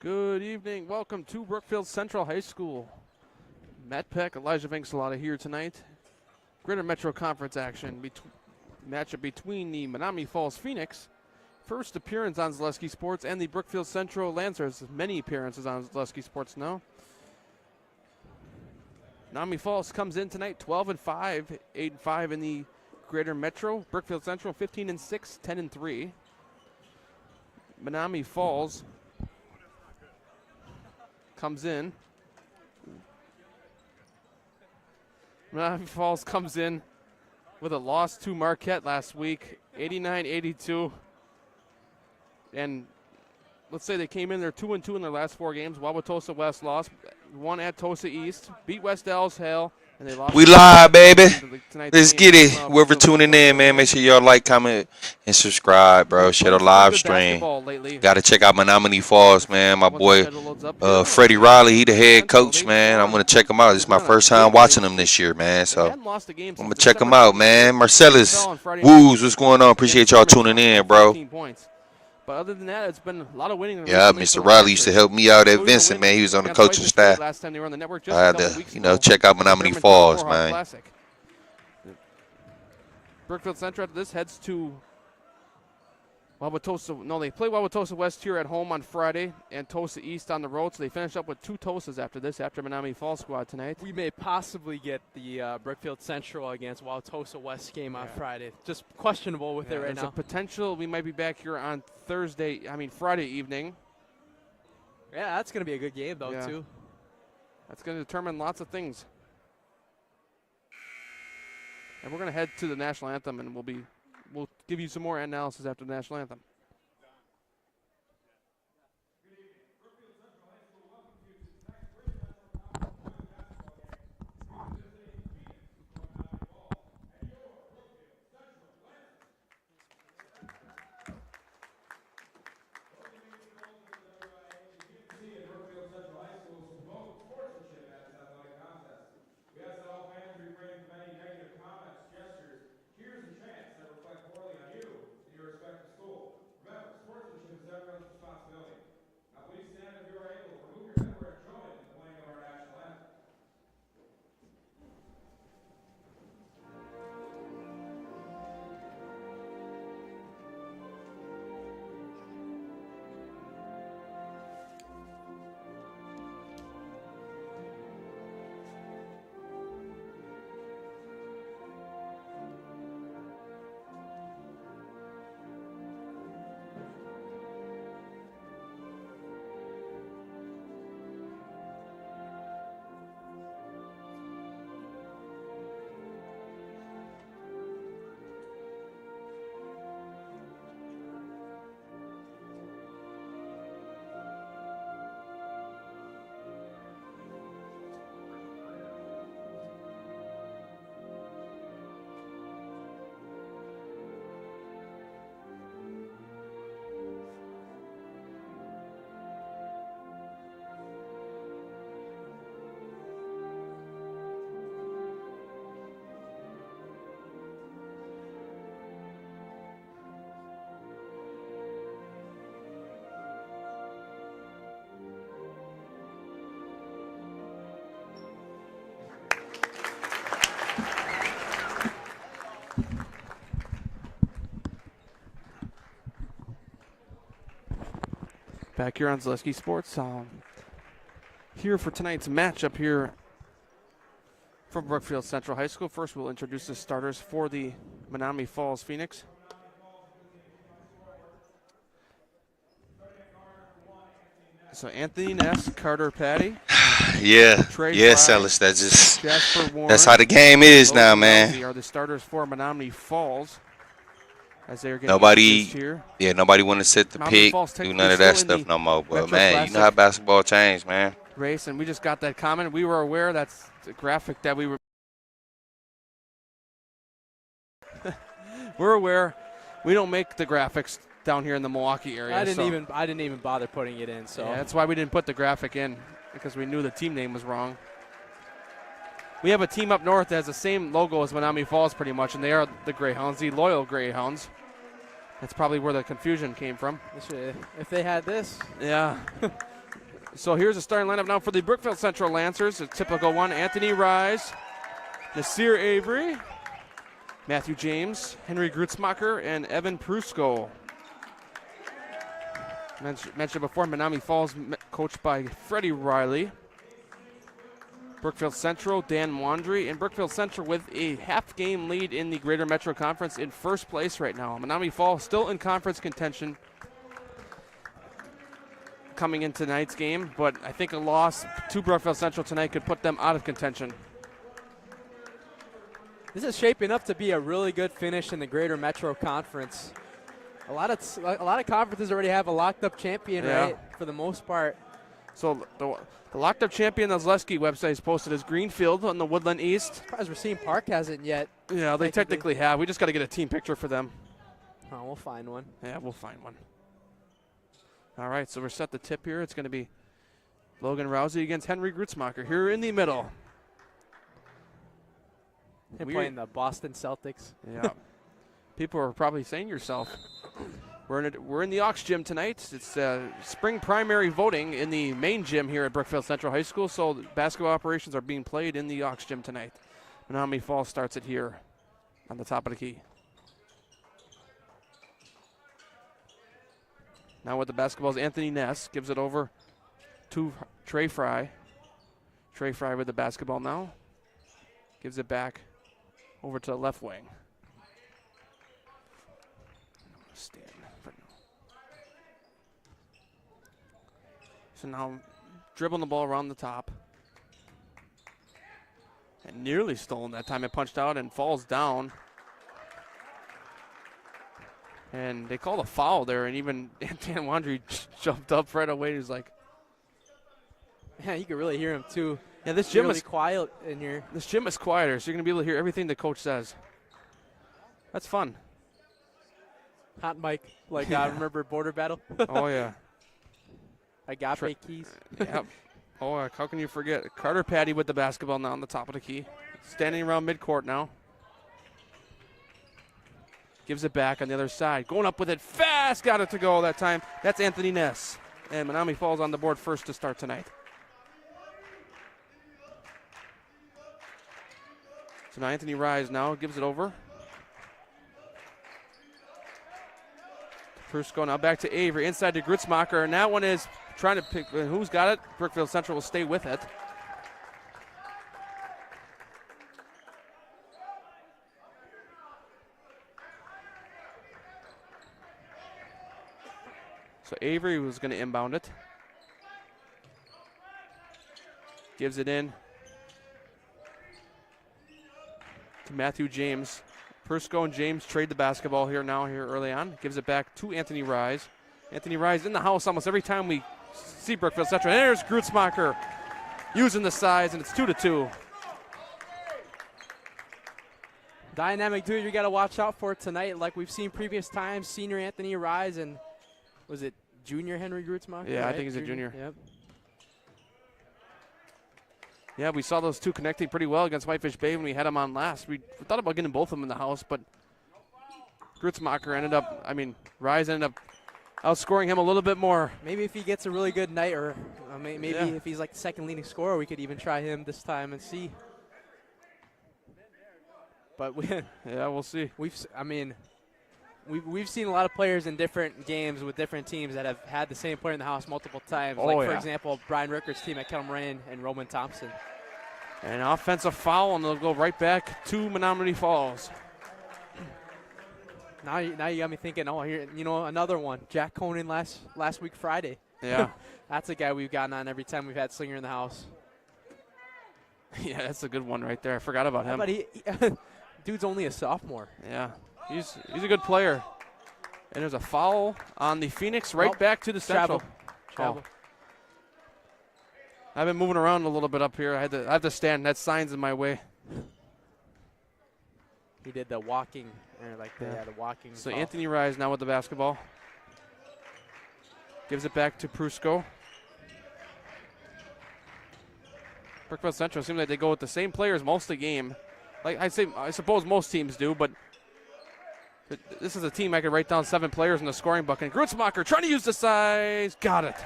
Good evening. Welcome to Brookfield Central High School. Matt Peck, Elijah Vinksalata here tonight. Greater Metro Conference action. Matchup between the Menominee Falls Phoenix. First appearance on Zaleski Sports and the Brookfield Central Lancers. Many appearances on Zaleski Sports now. Menominee Falls comes in tonight 12-5, 8-5 in the Greater Metro. Brookfield Central 15-6, 10-3. Menominee Falls comes in. Menominee Falls comes in with a loss to Marquette last week, 89-82. And let's say they came in, they're 2-2 in their last 4 games. Wauwatosa West lost, one at Tosa East, beat West Dallas Hale, and they lost. We live, baby. Let's get it. Whoever tuning in, man, make sure y'all like, comment, and subscribe, bro. Share the live stream. Got to check out Menominee Falls, man. My boy Freddie Riley, he the head coach, man. I'm going to check him out. This is my first time watching him this year, man. So I'm going to check him out, man. Marcellus Woos, what's going on? Appreciate y'all tuning in, bro. But other than that, it's been a lot of winning. Yeah, Mr. Riley used to help me out at Vincent, man. He was on the coaching staff. Last time they were on the network, I had to, check out Menominee Falls, man. Brookfield Central after this heads to Wauwatosa. No, they play Wauwatosa West here at home on Friday and Tosa East on the road. So they finish up with 2 Tosas after this, after Menominee Falls squad tonight. We may possibly get the Brookfield Central against Wauwatosa West game on Friday. Just questionable with it right now. There's a potential we might be back here on Friday evening. Yeah, that's going to be a good game, though, too. That's going to determine lots of things. And we're going to head to the national anthem, and we'll give you some more analysis after the national anthem. Back here on Zaleski Sports. Here for tonight's matchup here from Brookfield Central High School. First, we'll introduce the starters for the Menominee Falls Phoenix. So Anthony Ness, Carter Patty. Ellis. That's how the game is now, man. Are the starters for Menominee Falls. As they're getting nobody here. want to set the pick, do none of that stuff no more. But man, you know how basketball changed, man. Race, and we just got that comment. We were aware that's the graphic that we were. We're aware. We don't make the graphics down here in the Milwaukee area. I didn't even bother putting it in. So that's why we didn't put the graphic in, because we knew the team name was wrong. We have a team up north that has the same logo as Menominee Falls pretty much, and they are the Greyhounds, the loyal Greyhounds. That's probably where the confusion came from. If they had this. Yeah. So here's the starting lineup now for the Brookfield Central Lancers. A typical one: Anthony Rise, Nasir Avery, Matthew James, Henry Grutzmacher, and Evan Prusko. Mentioned before, Menominee Falls coached by Freddie Riley. Brookfield Central, Dan Wandry, and Brookfield Central with a half-game lead in the Greater Metro Conference in first place right now. Menominee Falls still in conference contention coming in tonight's game, but I think a loss to Brookfield Central tonight could put them out of contention. This is shaping up to be a really good finish in the Greater Metro Conference. A lot of conferences already have a locked-up champion, right, for the most part. So the locked-up champion, the Zaleski website, is posted as Greenfield on the Woodland East. Surprised Racine Park hasn't yet. Yeah, they technically have. We just got to get a team picture for them. Oh, we'll find one. Yeah, we'll find one. All right, so we're set the tip here. It's going to be Logan Rousey against Henry Grutzmacher here in the middle. They're playing the Boston Celtics. Yeah. People are probably saying to yourself, we're in the Ox Gym tonight. It's spring primary voting in the main gym here at Brookfield Central High School, so basketball operations are being played in the Ox Gym tonight. Menominee Falls starts it here on the top of the key. Now with the basketball is Anthony Ness. Gives it over to Trey Fry. Trey Fry with the basketball now. Gives it back over to the left wing. So now dribbling the ball around the top. And nearly stolen that time. It punched out and falls down. And they called a foul there, and even Dan Wandry jumped up right away. He was like, yeah, you can really hear him too. Yeah, this gym really is quiet in here. This gym is quieter, so you're going to be able to hear everything the coach says. That's fun. Hot mic, like remember Border Battle? Oh, yeah. Agape keys. Yep. Oh, how can you forget? Carter Patty with the basketball now on the top of the key. Standing around midcourt now. Gives it back on the other side. Going up with it fast. Got it to go that time. That's Anthony Ness. And Menominee Falls on the board first to start tonight. So now Anthony Rise now gives it over. Prusko now back to Avery. Inside to Grutzmacher. And that one is trying to pick who's got it. Brookfield Central will stay with it. So Avery was going to inbound it. Gives it in to Matthew James. Prusko and James trade the basketball here early on. Gives it back to Anthony Rise. Anthony Rise in the house almost every time we see Brookfield Central. And there's Grutzmacher using the size, and it's 2-2. Dynamic dude you got to watch out for tonight. Like we've seen previous times, senior Anthony Rise and was it junior Henry Grutzmacher? Yeah, right? I think he's a junior. Yep. Yeah, we saw those two connecting pretty well against Whitefish Bay when we had them on last. We thought about getting both of them in the house, but Grutzmacher Rise ended up outscoring him a little bit more. Maybe if he gets a really good night, or maybe if he's like the second leading scorer, we could even try him this time and see. But we'll see. We've seen a lot of players in different games with different teams that have had the same player in the house multiple times. For example, Brian Rickert's team at Kettle Moraine and Roman Thompson. An offensive foul, and they'll go right back to Menominee Falls. Now you got me thinking, another one. Jack Conan last week Friday. Yeah. That's a guy we've gotten on every time we've had Slinger in the house. Yeah, that's a good one right there. I forgot about him. But dude's only a sophomore. Yeah. He's a good player. And there's a foul on the Phoenix back to the Central. Travel. I've been moving around a little bit up here. I have to stand. That sign's in my way. He did the walking, the walking. So foul. Anthony Rise now with the basketball. Gives it back to Prusko. Brookfield Central seems like they go with the same players most of the game. Like I suppose most teams do, but this is a team I could write down 7 players in the scoring bucket. Grutzmacher trying to use the size. Got it.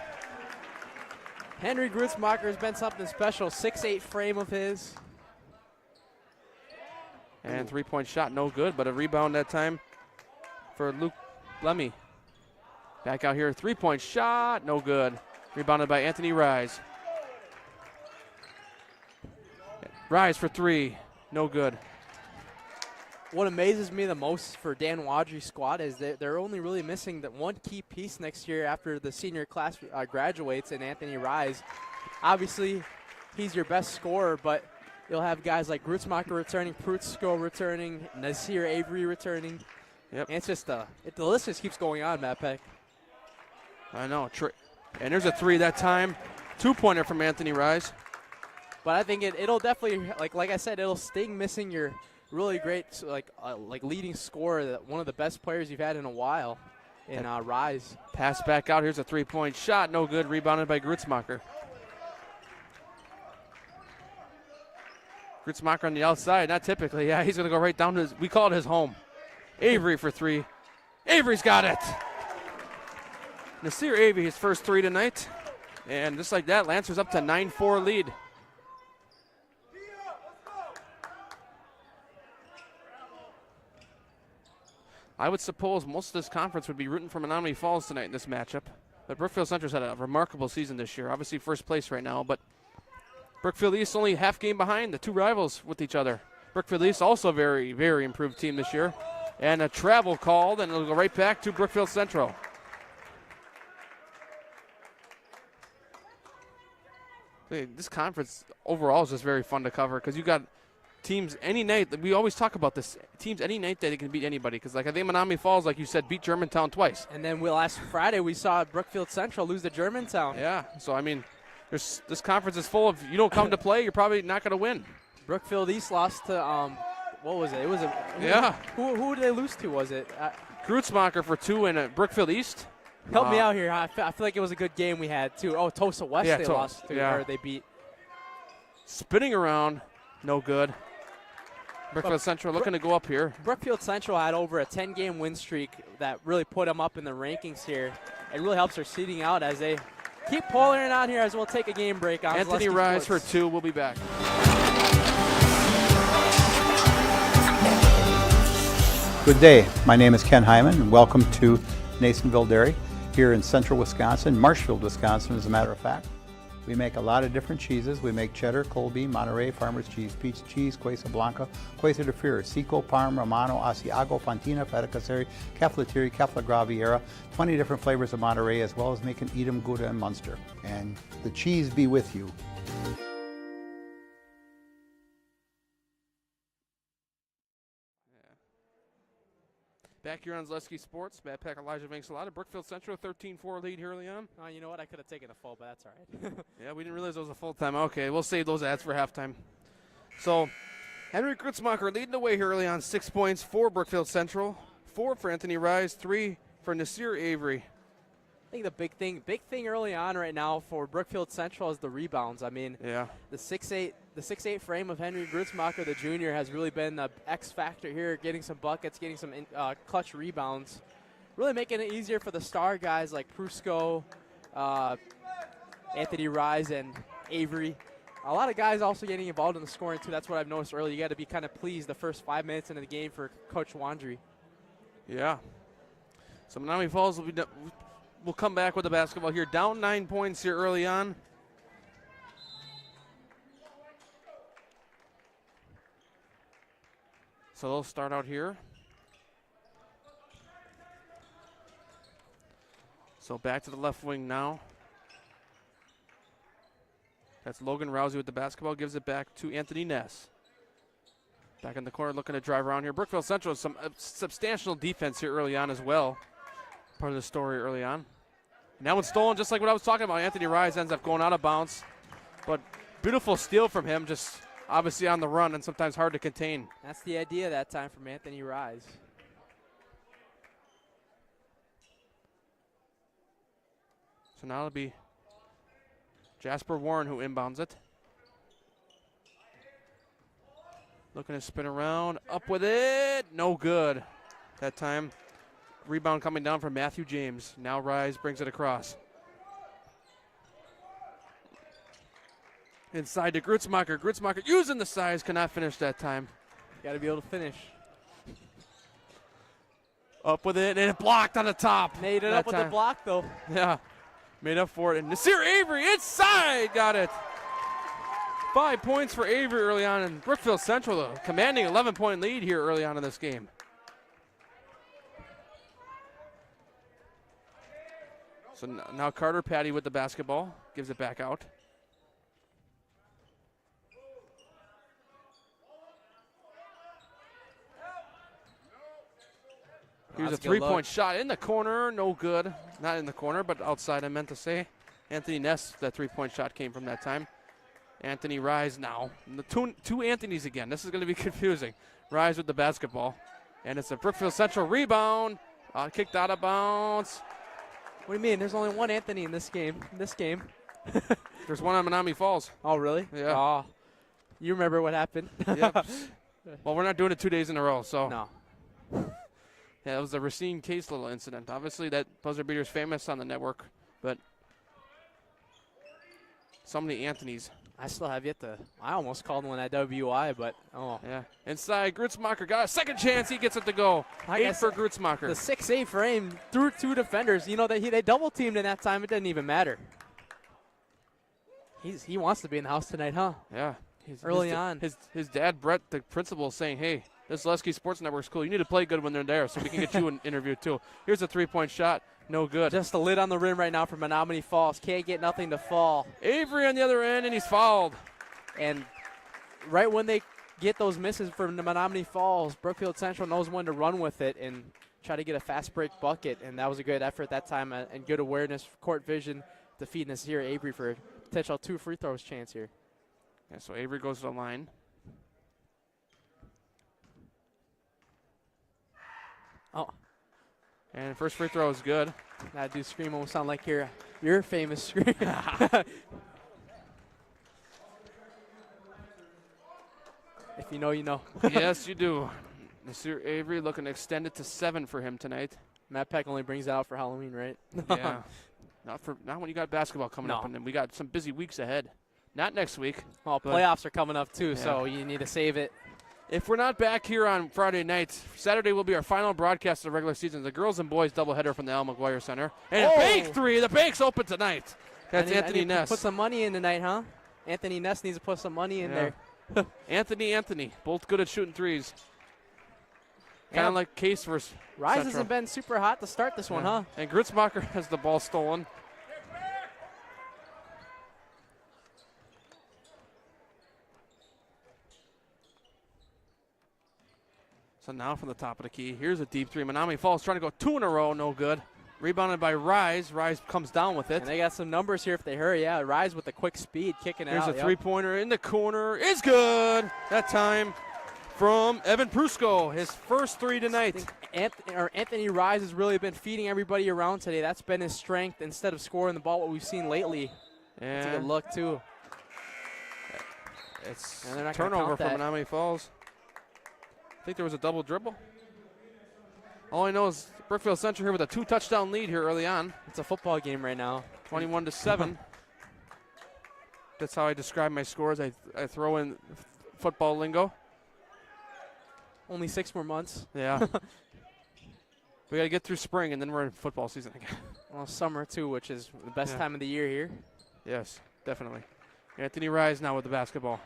Henry Grutzmacher has been something special. 6'8" frame of his. And three-point shot, no good, but a rebound that time for Luke Lemmy. Back out here, three-point shot, no good. Rebounded by Anthony Rise. Rise for three, no good. What amazes me the most for Dan Wadry's squad is that they're only really missing that one key piece next year after the senior class graduates in Anthony Rise. Obviously, he's your best scorer, but you'll have guys like Grutzmacher returning, Prutsko returning, Nasir Avery returning. Yep. And it's just the list just keeps going on, Matt Peck. I know. And there's a three that time. Two-pointer from Anthony Rise. But I think it'll definitely, like I said, it'll sting missing your really great like leading scorer, one of the best players you've had in a while in Rise. Pass back out. Here's a three-point shot. No good. Rebounded by Grutzmacher. Grutzmacher on the outside. Not typically. Yeah, he's going to go right down to we call it his home. Avery for three. Avery's got it. Nasir Avery, his first three tonight. And just like that, Lancers up to 9-4 lead. I would suppose most of this conference would be rooting for Menominee Falls tonight in this matchup. But Brookfield Central's had a remarkable season this year. Obviously first place right now, but Brookfield East only half game behind the two rivals with each other. Brookfield East also a very, very improved team this year. And a travel called, and it'll go right back to Brookfield Central. This conference overall is just very fun to cover because you got teams any night. We always talk about this. Teams any night that they can beat anybody. Because like I think Menominee Falls, like you said, beat Germantown twice. And then last Friday we saw Brookfield Central lose to Germantown. Yeah. So I mean, this conference is full of you don't come to play, you're probably not going to win. Brookfield East lost to what was it? It was Who did they lose to? Was it Grutzmacher for two and Brookfield East? Help me out here. I feel like it was a good game we had too. Oh, Tosa West they lost to, or they beat. Spinning around, no good. Brookfield Central looking to go up here. Brookfield Central had over a 10-game win streak that really put them up in the rankings here. It really helps their seeding out as they keep pulling it on here as we'll take a game break on Anthony Rise for two. We'll be back. Good day. My name is Ken Hyman, and welcome to Nasonville Dairy here in central Wisconsin, Marshfield, Wisconsin, as a matter of fact. We make a lot of different cheeses. We make cheddar, Colby, Monterey, Farmer's Cheese, Peach Cheese, Quesa Blanca, Quesa de Fear, Seco, Parm, Romano, Asiago, Fontina, Feta Caseri, Caflatiri, Cafla Graviera, 20 different flavors of Monterey, as well as making Edam, Gouda, and Munster. And the cheese be with you. Back here on Zaleski Sports, Matt Peck, Elijah Vincelata, Brookfield Central, 13-4 lead here early on. Oh, you know what? I could have taken a full, but that's all right. Yeah, we didn't realize it was a full time. Okay, we'll save those ads for halftime. So, Henry Grutzmacher leading the way here early on, 6 points for Brookfield Central, 4 for Anthony Rise, 3 for Nasir Avery. I think the big thing early on right now for Brookfield Central is the rebounds. I mean, yeah, the 6'8" frame of Henry Grutzmacher, the junior, has really been the X factor here, getting some buckets, getting some clutch rebounds, really making it easier for the star guys like Prusco, Anthony Rise, and Avery. A lot of guys also getting involved in the scoring too. That's what I've noticed early. You got to be kind of pleased the first 5 minutes into the game for Coach Wandry. Yeah. So Menominee Falls will come back with the basketball here. Down 9 points here early on. So they'll start out here. So back to the left wing now. That's Logan Rousey with the basketball. Gives it back to Anthony Ness. Back in the corner looking to drive around here. Brookfield Central has some substantial defense here early on as well. Part of the story early on. And that one's stolen just like what I was talking about. Anthony Rise ends up going out of bounds. But beautiful steal from him, just obviously on the run and sometimes hard to contain. That's the idea that time from Anthony Rise. So now it'll be Jasper Warren who inbounds it. Looking to spin around, up with it, no good that time. Rebound coming down from Matthew James. Now Rise brings it across. Inside to Grutzmacher. Grutzmacher using the size, cannot finish that time. Got to be able to finish. Up with it, and it blocked on the top. Made it up with the block, though. Yeah, made up for it. And Nasir Avery inside, got it. 5 points for Avery early on, and Brookfield Central commanding 11-point lead here early on in this game. So now Carter Patty with the basketball, gives it back out. Here's a three-point shot in the corner, no good. Not in the corner, but outside, I meant to say. Anthony Ness, that three-point shot came from that time. Anthony Rise now. The two Anthonys again. This is going to be confusing. Rise with the basketball. And it's a Brookfield Central rebound. Kicked out of bounds. What do you mean? There's only one Anthony in this game. There's one on Menominee Falls. Oh, really? Yeah. Oh, you remember what happened? Yep. Well, we're not doing it 2 days in a row, so. No. Yeah, it was the Racine Case little incident. Obviously, that buzzer beater is famous on the network, but so many Anthonys. I still have yet to. I almost called one at WI, but oh. Yeah. Inside, Grutzmacher got a second chance. He gets it to go. 8 for Grutzmacher. The 6'8" frame through 2 defenders. You know that they double teamed in that time. It didn't even matter. He wants to be in the house tonight, huh? Yeah. Early on. His dad, Brett, the principal, is saying, hey, this Lesky Sports Network school, you need to play good when they're there so we can get you an interview too. Here's a three-point shot. No good. Just a lid on the rim right now for Menominee Falls. Can't get nothing to fall. Avery on the other end, and he's fouled. And right when they get those misses from the Menominee Falls, Brookfield Central knows when to run with it and try to get a fast break bucket. And that was a good effort that time and good awareness, court vision, defeating us here, Avery, for a potential 2 free throws chance here. Yeah, so Avery goes to the line. Oh. And first free throw is good. That dude scream almost sound like your famous scream. If you know, you know. Yes, you do. Nasir Avery looking to extend it to 7 for him tonight. Matt Peck only brings it out for Halloween, right? Yeah. Not when you got basketball coming up, and then we got some busy weeks ahead. Not next week. Well, playoffs are coming up too, so you need to save it. If we're not back here on Friday nights, Saturday will be our final broadcast of the regular season. The girls and boys doubleheader from the Al McGuire Center. And a bank three. The bank's open tonight. That's Anthony Ness. Put some money in tonight, huh? Anthony Ness needs to put some money in there. Anthony, both good at shooting threes. Kind of like Case versus Rise Central. hasn't been super hot to start this one, huh? And Grutzmacher has the ball stolen. So now from the top of the key, here's a deep three. Menominee Falls trying to go 2 in a row, no good. Rebounded by Rise. Rise comes down with it. And they got some numbers here if they hurry. Yeah, Rise with the quick speed, kicking it out. Here's a three-pointer in the corner. Is good. That time from Evan Prusco, his first 3 tonight. Anthony Rise has really been feeding everybody around today. That's been his strength instead of scoring the ball, what we've seen lately. And it's a good look, too. It's turnover from Menominee Falls. I think there was a double dribble. All I know is Brookfield Central here with a 2-touchdown lead here early on. It's a football game right now. 21-7. That's how I describe my scores. I throw in football lingo. Only 6 more months. Yeah. We got to get through spring, and then we're in football season again. Well, summer, too, which is the best time of the year here. Yes, definitely. Anthony Rise now with the basketball.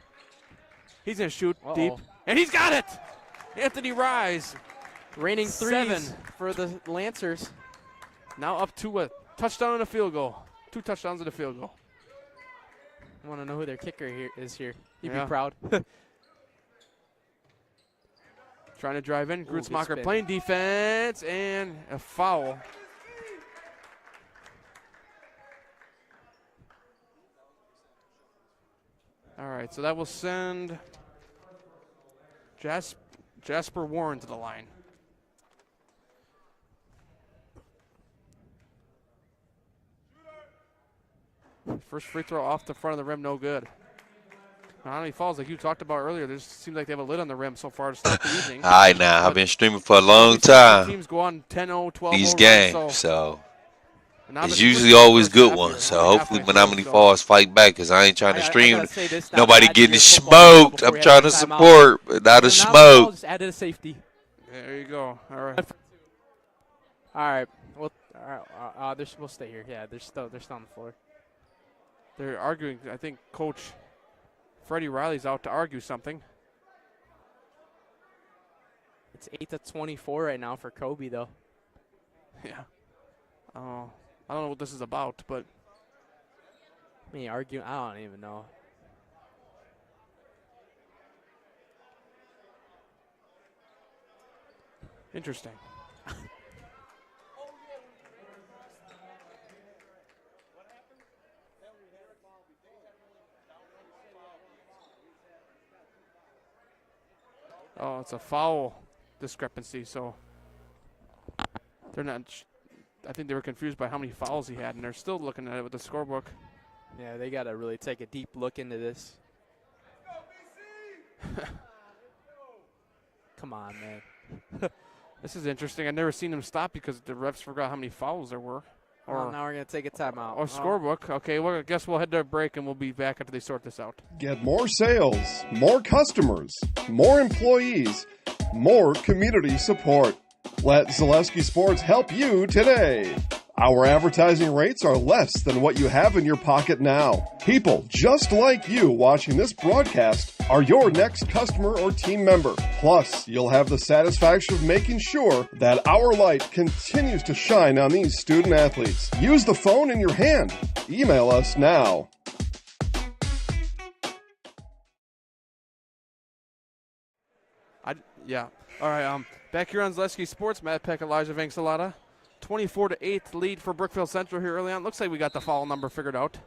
He's going to shoot deep, and he's got it! Anthony Rise. Raining 7 threes for the Lancers. Now up to a touchdown and a field goal. 2 touchdowns and a field goal. I want to know who their kicker is here. He'd be proud. Trying to drive in. Grutzmacher playing defense and a foul. All right, so that will send Jasper Warren to the line. First free throw off the front of the rim, no good. Menominee Falls, like you talked about earlier, there seems like they have a lid on the rim so far to start the evening. All right, now I've been streaming for a long time. Teams go on 10-0, 12-0. These games, so It's usually always good ones. So hopefully Menominee Falls fight back because I ain't trying to stream. Nobody getting smoked. I'm trying to support, but not a smoke. Just added a safety. There you go. All right. All right. Well, we'll stay here. Yeah, they're still on the floor. They're arguing. I think Coach Freddie Riley's out to argue something. It's 8-24 right now for Kobe, though. Yeah. I don't know what this is about, but Me arguing? I don't even know. interesting. Oh, it's a foul discrepancy, so they're not. I think they were confused by how many fouls he had, and they're still looking at it with the scorebook. Yeah, they got to really take a deep look into this. Come on, man. This is interesting. I've never seen him stop because the refs forgot how many fouls there were. Well, now we're going to take a timeout. Or scorebook. Okay, well, I guess we'll head to a break, and we'll be back after they sort this out. Get more sales, more customers, more employees, more community support. Let Zaleski Sports help you today. Our advertising rates are less than what you have in your pocket now. People just like you watching this broadcast are your next customer or team member. Plus, you'll have the satisfaction of making sure that our light continues to shine on these student athletes. Use the phone in your hand. Email us now. Yeah. All right. Back here on Zaleski Sports, Matt Peck, Elijah Vanksalata. 24-8 lead for Brookfield Central here early on. Looks like we got the foul number figured out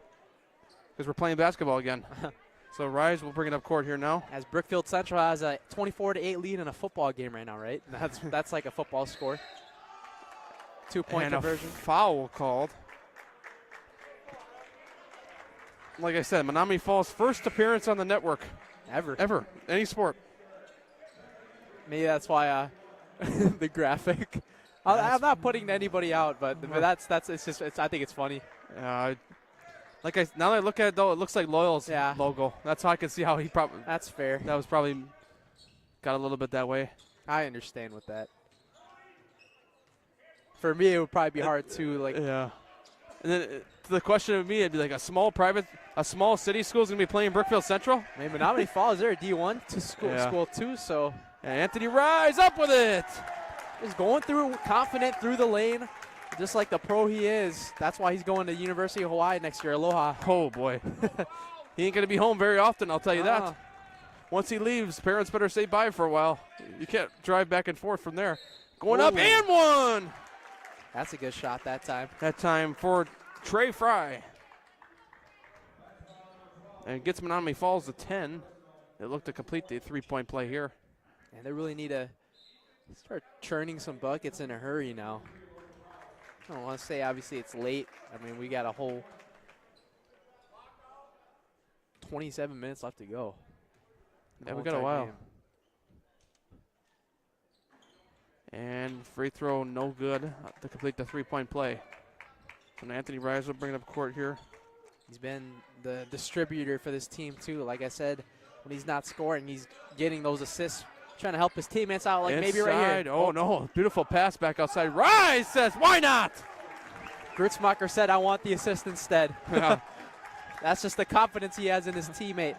because we're playing basketball again. So Rise will bring it up court here now. As Brookfield Central has a 24-8 lead in a football game right now, right? That's like a football score. 2-point conversion. A foul called. Like I said, Menominee Falls' first appearance on the network. Ever. Any sport. Maybe that's why the graphic. I'm not putting anybody out, but that's it's just I think it's funny. Now that I look at it though, it looks like Loyal's logo. That's how I can see how he probably. That's fair. That was probably got a little bit that way. I understand with that. For me, it would probably be hard to like. Yeah. And then to the question of me, it'd be like a small city school is gonna be playing Brookfield Central. Maybe Menominee Falls, they're a D1 to school too, so. And Anthony Rise up with it. He's going through confident through the lane, just like the pro he is. That's why he's going to University of Hawaii next year. Aloha. Oh boy, he ain't gonna be home very often. I'll tell you that. Once he leaves, parents better say bye for a while. You can't drive back and forth from there. Going up and one. That's a good shot that time. That time for Trey Fry. And gets Menominee Falls to 10. They look to complete the three-point play here. And they really need to start churning some buckets in a hurry now. I don't want to say obviously it's late. I mean, we got a whole 27 minutes left to go. Yeah, we got a while. And free throw no good to complete the three-point play. And Anthony Rise will bring it up court here. He's been the distributor for this team too. Like I said, when he's not scoring, he's getting those assists, trying to help his teammates out, like inside, maybe right here. Oh, no. Beautiful pass back outside. Rise says, why not? Grutzmacher said, I want the assist instead. Yeah. That's just the confidence he has in his teammate.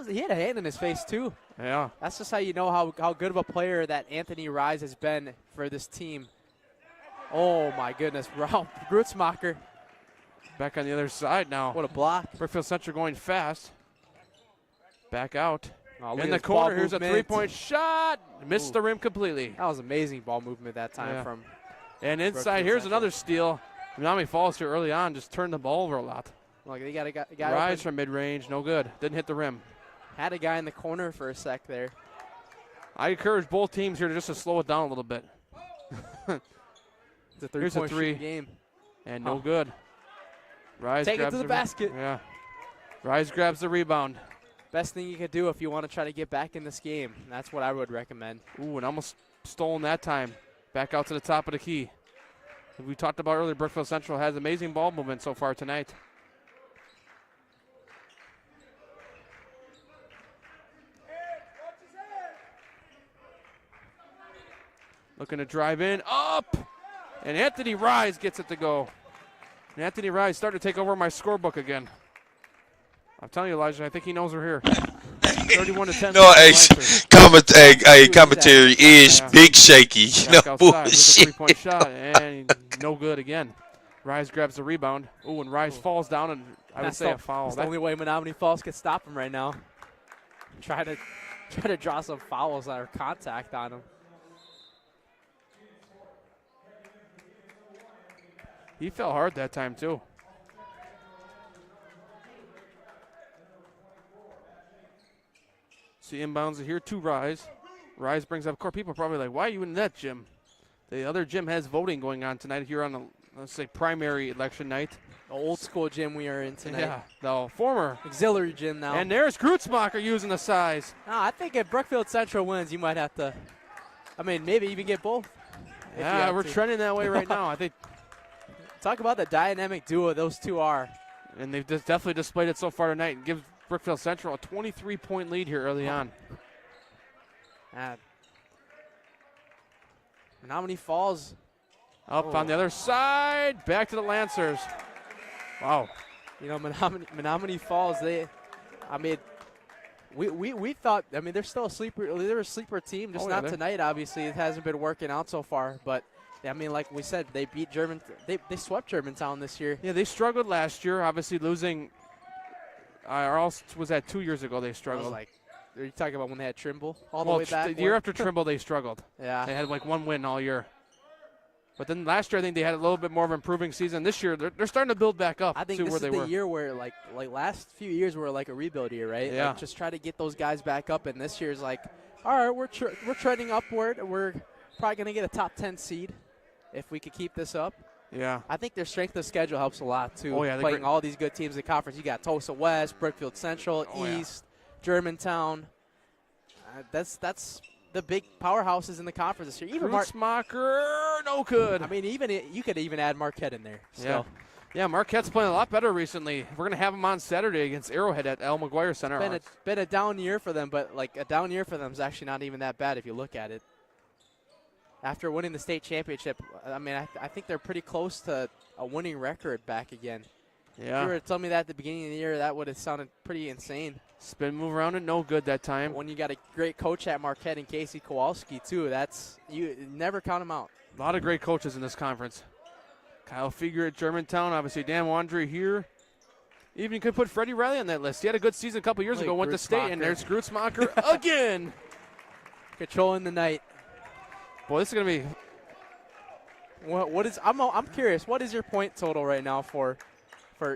He had a hand in his face too. Yeah. That's just how you know how good of a player that Anthony Rise has been for this team. Oh my goodness, Grutzmacher. Back on the other side now. What a block. Brookfield Central going fast. Back out. Oh, in the corner, here's a three-point shot. Missed the rim completely. That was amazing ball movement that time from. And inside, here's another steal. Menominee Falls here early on just turned the ball over a lot. Look, they got a guy Rise from mid-range, no good. Didn't hit the rim. Had a guy in the corner for a sec there. I encourage both teams here to slow it down a little bit. It's a three-point shooting game. And no good. Rise Take it grabs to the basket. Yeah. Rise grabs the rebound. Best thing you could do if you want to try to get back in this game. That's what I would recommend. Ooh, and almost stolen that time. Back out to the top of the key. We talked about earlier, Brookfield Central has amazing ball movement so far tonight. Looking to drive in, up, and Anthony Rise gets it to go. And Anthony Rise starting to take over my scorebook again. I'm telling you, Elijah, I think he knows we're here. 31-10. No, commentary is big shaky. No bullshit. 3-point shot, and no good again. Rise grabs the rebound. Ooh, and Rise falls down, and I would say a foul. That's the only way Menominee Falls can stop him right now. Try to draw some fouls or contact on him. He fell hard that time, too. See inbounds here to Rise. Rise brings up court. People are probably like, why are you in that gym? The other gym has voting going on tonight here on the, let's say, primary election night. The old school gym we are in tonight. Yeah, the former auxiliary gym now. And there's Grootsmacher using the size. No, I think if Brookfield Central wins, you might have to, maybe even get both. Yeah, we're trending that way right now. I think. Talk about the dynamic duo those two are. And they've just definitely displayed it so far tonight and give Brookfield Central a 23-point lead here early on. Menominee Falls. Up on the other side. Back to the Lancers. Wow. You know, Menominee Falls, we thought, they're still a sleeper. They're a sleeper team, just not tonight, obviously. It hasn't been working out so far, but like we said, they beat they swept Germantown this year. Yeah, they struggled last year, obviously losing. Or else was that 2 years ago they struggled? Are you talking about when they had Trimble the way back? The year after Trimble, they struggled. Yeah. They had like one win all year. But then last year, I think they had a little bit more of an improving season. This year, they're starting to build back up I think to this where is they the were. year where, like last few years were like a rebuild year, right? Yeah. Like just try to get those guys back up, and this year's like, all right, we're trending upward. We're probably going to get a top 10 seed if we could keep this up. Yeah. I think their strength of schedule helps a lot, too. Oh, yeah. Playing all these good teams in the conference. You got Tulsa West, Brookfield Central, East, Germantown. That's the big powerhouses in the conference this year. Even Grootsmacher, no good. you could even add Marquette in there still. Yeah, Marquette's playing a lot better recently. We're going to have them on Saturday against Arrowhead at Al McGuire Center. It's been a down year for them, but like a down year for them is actually not even that bad if you look at it. After winning the state championship, I think they're pretty close to a winning record back again. Yeah. If you were to tell me that at the beginning of the year, that would have sounded pretty insane. Spin move around and no good that time. When you got a great coach at Marquette and Casey Kowalski, too, you never count them out. A lot of great coaches in this conference. Kyle Figure at Germantown, obviously Dan Wandry here. Even you could put Freddie Riley on that list. He had a good season a couple years ago, went to state, and there's Grootsmacher again. Controlling the night. Boy, this is going to be. What is? I'm curious. What is your point total right now for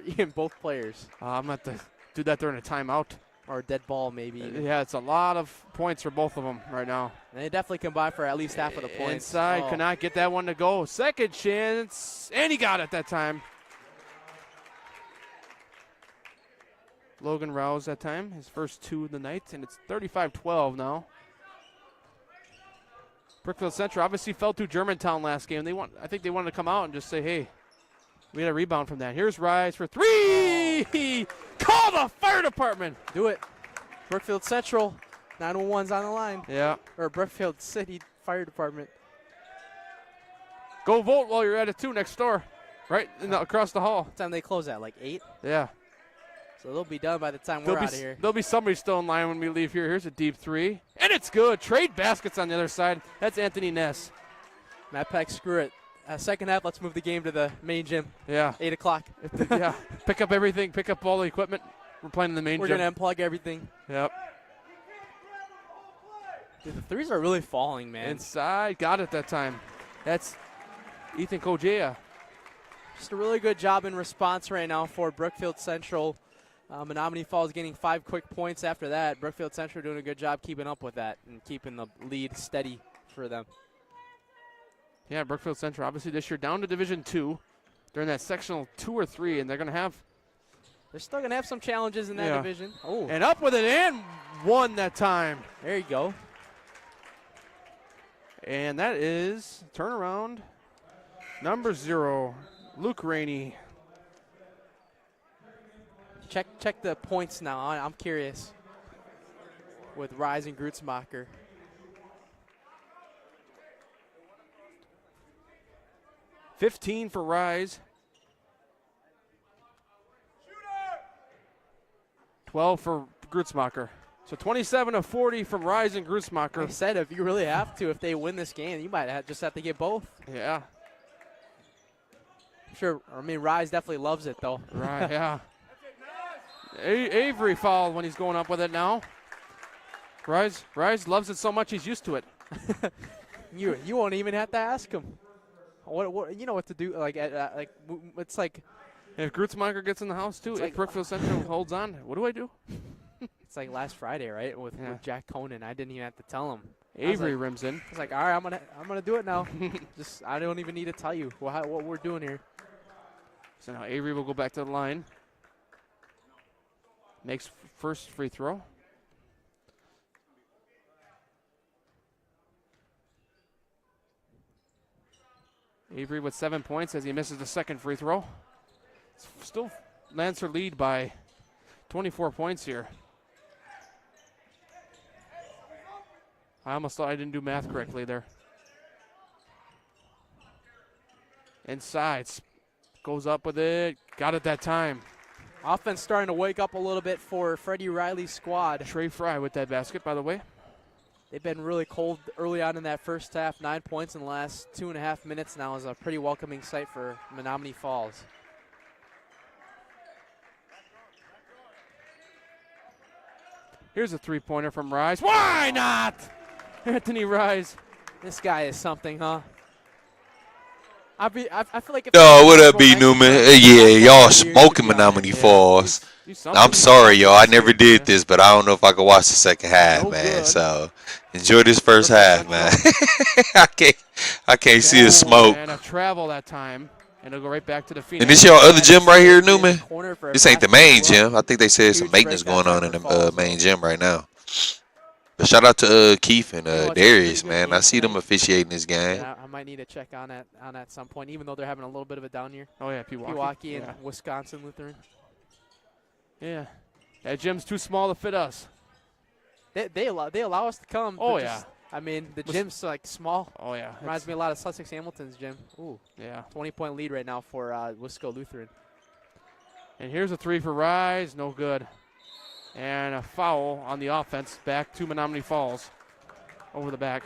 even both players? I'm going to have to do that during a timeout. Or a dead ball, maybe. Yeah, it's a lot of points for both of them right now. And they definitely combine for at least half of the points. Inside, cannot get that one to go. Second chance, and he got it that time. Logan Rouse that time, his first two of the night, and it's 35-12 now. Brookfield Central obviously fell to Germantown last game. I think they wanted to come out and just say, hey, we had a rebound from that. Here's Rise for three. Call the fire department. Do it. Brookfield Central, 911's on the line. Yeah. Or Brookfield City Fire Department. Go vote while you're at it, too, next door. Right across the hall. What time they close at, like 8? Yeah. So they'll be done by the time we're out of here. There'll be somebody still in line when we leave here. Here's a deep three. And it's good. Trade baskets on the other side. That's Anthony Ness. Matt Peck, screw it. Second half, let's move the game to the main gym. Yeah. 8 o'clock. Yeah. Pick up everything. Pick up all the equipment. We're playing in the main We're gym. going to unplug everything. Yep. Dude, the threes are really falling, man. Inside. Got it that time. That's Ethan Kojea. Just a really good job in response right now for Brookfield Central. Menominee Falls getting 5 quick points after that. Brookfield Central doing a good job keeping up with that and keeping the lead steady for them. Yeah, Brookfield Central obviously this year down to Division II. They're in that sectional 2 or 3, and they're still going to have some challenges in that division. Oh, and up with it and one that time. There you go. And that is turnaround. Number 0, Luke Rainey. Check the points now. I'm curious. With Rise and Grutzmacher. $15 for Rise. 12 for Grutzmacher. So 27 of 40 from Rise and Grutzmacher. I said if you really have to, if they win this game, you might just have to get both. Yeah. Sure. I mean, Rise definitely loves it, though. Right, yeah. Avery fouled when he's going up with it now. Rise loves it so much he's used to it. You won't even have to ask him. What you know what to do? Like it's like if Grutzmacher gets in the house too, if Brookfield Central holds on, what do I do? It's like last Friday, right? With Jack Conan, I didn't even have to tell him. Avery rims in. He's like, all right, I'm gonna do it now. Just I don't even need to tell you what we're doing here. So now Avery will go back to the line. Makes first free throw. Avery with 7 points as he misses the second free throw. Still Lancer lead by 24 points here. I almost thought I didn't do math correctly there. Inside. Goes up with it. Got it that time. Offense starting to wake up a little bit for Freddie Riley's squad. Trey Fry with that basket, by the way. They've been really cold early on in that first half. 9 points in the last 2.5 minutes now is a pretty welcoming sight for Menominee Falls. Here's a three-pointer from Rise. Why not? Anthony Rise. This guy is something, huh? I feel like if what up, B. Newman? Yeah, y'all smoking Menominee Falls. I'm sorry, y'all. I never did this, but I don't know if I can watch the second half, man. So enjoy this first half, man. I can't see the smoke. And a travel that time, and it'll go right back to the Phoenix. And this y'all other gym right here, Newman? This ain't the main gym. I think they said some maintenance going on in the main gym right now. But shout out to Keith and Darius, man. I see them officiating this game. Yeah, I might need to check on that at some point, even though they're having a little bit of a down year. Oh yeah, Pewaukee. Pewaukee and Wisconsin Lutheran. Yeah, that gym's too small to fit us. They allow us to come. Oh yeah. I mean, the gym's like small. Oh yeah. Reminds me a lot of Sussex Hamilton's gym. Ooh. Yeah. 20-point lead right now for Wisco Lutheran. And here's a three for Rise, no good. And a foul on the offense, back to Menominee Falls, over the back.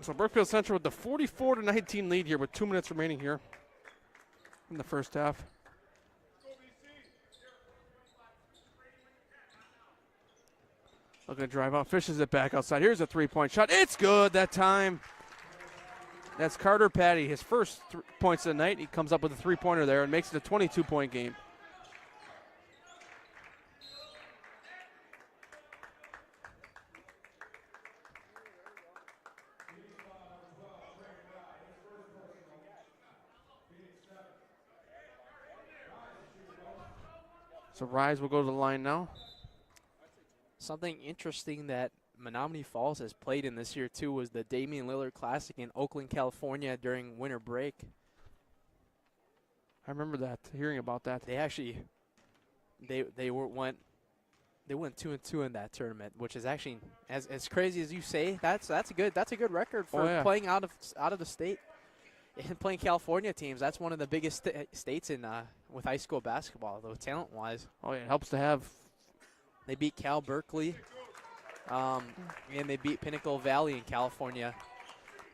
So Brookfield Central with the 44-19 lead here with 2 minutes remaining here in the first half. Looking to drive out, fishes it back outside. Here's a three-point shot. It's good that time. That's Carter Patty, his first points of the night. He comes up with a three-pointer there and makes it a 22-point game. So Rise will go to the line now. Something interesting that Menominee Falls has played in this year too was the Damian Lillard Classic in Oakland, California during winter break. I remember that, hearing about that. They actually they went 2-2 in that tournament, which is actually as crazy as you say. That's a good record for playing out of the state and playing California teams. That's one of the biggest states in with high school basketball, though talent wise. Oh yeah, it helps to have. They beat Cal Berkeley. And they beat Pinnacle Valley in California.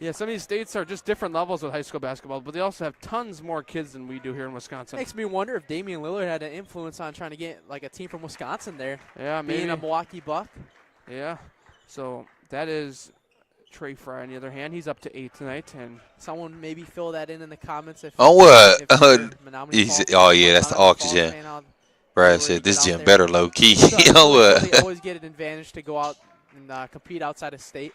Yeah, some of these states are just different levels with high school basketball, but they also have tons more kids than we do here in Wisconsin. Makes me wonder if Damian Lillard had an influence on trying to get like a team from Wisconsin there. Yeah, maybe. Being a Milwaukee Buck. Yeah, so that is Trey Fry on the other hand. He's up to 8 tonight. And someone maybe fill that in the comments. If what? Oh, yeah, that's the oxygen. Brad said this gym better low key. You know what? They always get an advantage to go out and compete outside of state.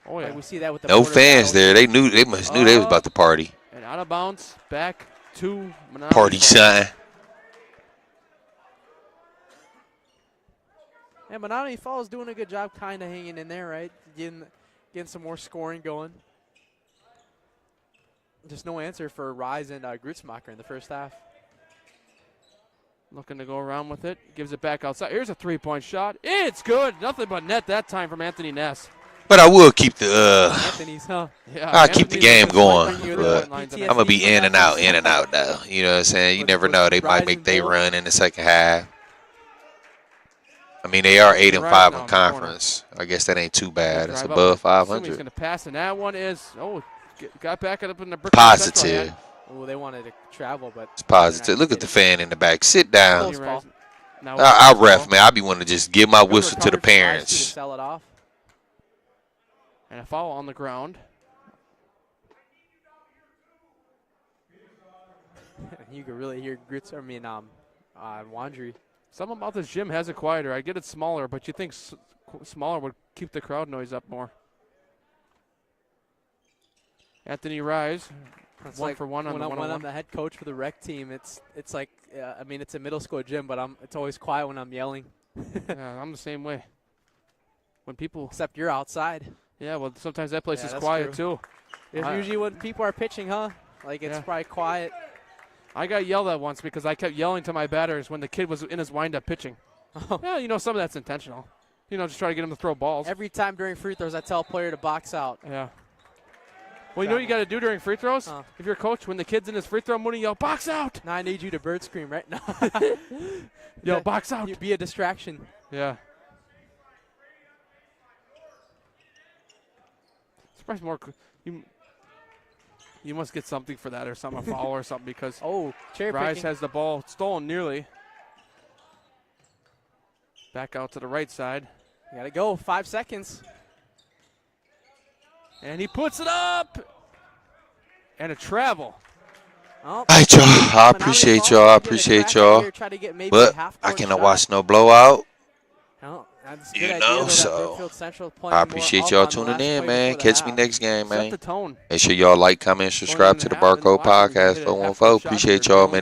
Oh yeah, like we see that with the no fans there. They must knew they was about to party. And out of bounds, back to Menominee party Falls. sign. Yeah, Menominee Falls doing a good job kind of hanging in there, right? Getting some more scoring going. Just no answer for Rise and Grutzmacher in the first half. Looking to go around with it. Gives it back outside. Here's a three-point shot. It's good. Nothing but net that time from Anthony Ness. But I will keep the Anthony's, huh? Yeah, I'll keep the game going. But PTSD I'm gonna be in and out though. You know what I'm saying? You never know. They might make they run in the second half. I mean, they are 8-5 in conference. I guess that ain't too bad. It's above He's 500. going to pass, and that one is got back up in the brick. Positive. Oh, they wanted to travel, but It's positive. Look at the fan in the back. Sit down. Close ball. I ref, man. I be wanting to just give my whistle to the Recovered for Rise to parents. sell it off. And a foul on the ground. You could really hear Wandry. Something about this gym has it quieter. I get it smaller, but you think smaller would keep the crowd noise up more. Anthony Rise, It's one like for one on when the when I'm one-on-one. the head coach for the rec team. It's like I mean it's a middle school gym, but it's always quiet when I'm yelling. Yeah, I'm the same way. When people, Except you're outside. yeah, well, sometimes that place Yeah, is that's quiet true. too. It's I- usually when people are pitching, huh? Like it's Yeah. probably quiet. I got yelled at once because I kept yelling to my batters when the kid was in his wind-up pitching. Yeah, some of that's intentional. Just try to get him to throw balls. Every time during free throws, I tell a player to box out. Yeah. Well, you know what you got to do during free throws? Huh. If you're a coach, when the kid's in his free throw mood, you yell, box out! Now I need you to bird scream right now. Yo, box out! You be a distraction. Yeah. Surprised more. You must get something for that or something, a foul or something, because Oh, cherry Rise picking. has the ball stolen nearly. Back out to the right side. You gotta go. 5 seconds. And he puts it up! And a travel. Oh, All right, y'all. I Menominee appreciate Falls y'all. I trying to get a appreciate crack y'all. here, try to get maybe But a half I court cannot shot. watch no blowout. No, that's a You good idea, know, though, that so Brookfield Central playing I more appreciate up y'all on the tuning last in, play man. before the Catch me half. next game, Set man. the tone. Make sure y'all like, comment, subscribe in to the the half, in the Barcode locker room, you Podcast hit a half 414. court shot Appreciate here, y'all, going man.